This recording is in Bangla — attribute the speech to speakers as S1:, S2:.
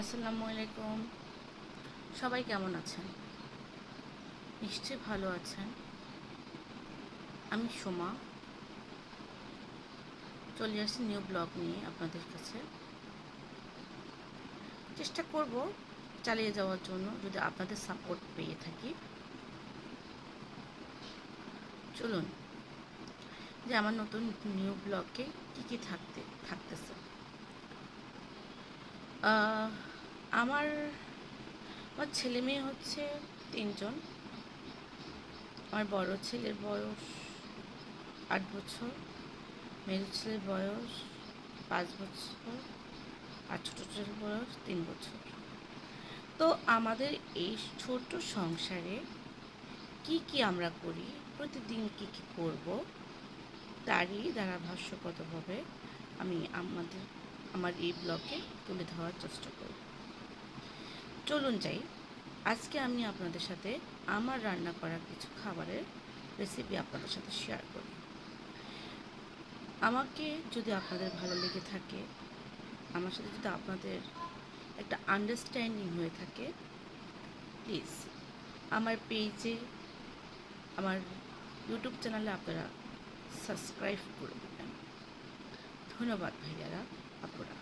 S1: আসসালামু আলাইকুম। সবাই কেমন আছেন? নিশ্চয়ই ভালো আছেন। আমি সোমা, চলে আসছি নিউ ব্লগ নিয়ে আপনাদের কাছে। চেষ্টা করব চালিয়ে যাওয়ার জন্য, যদি আপনাদের সাপোর্ট পেয়ে থাকি। চলুন, যে আমার নতুন নিউ ব্লগে কী কী থাকতেছে। আহ, আমার আমার ছেলে মেয়ে হচ্ছে 3জন। আমার বড় ছেলের বয়স 8 বছর, মেজো ছেলের বয়স 5 বছর, আর ছোটো ছেলের বয়স 3 বছর। তো আমাদের এই ছোট সংসারে কি কি আমরা করি, প্রতিদিন কি কি করব, তারই ধারাভাষ্যগতভাবে আমি আমার এই ব্লগে তুলে ধরার চেষ্টা করব। চলুন যাই। আজকে আমি আপনাদের সাথে আমার রান্না করা কিছু খাবারের রেসিপি আপনাদের সাথে শেয়ার করি। আমাকে যদি আপনাদের ভালো লেগে থাকে, আমার সাথে যদি আপনাদের একটা আন্ডারস্ট্যান্ডিং হয়ে থাকে, প্লিজ আমার পেজে, আমার ইউটিউব চ্যানেলে আপনারা সাবস্ক্রাইব করে দেবেন। ধন্যবাদ ভাইয়ারা, আপুরা।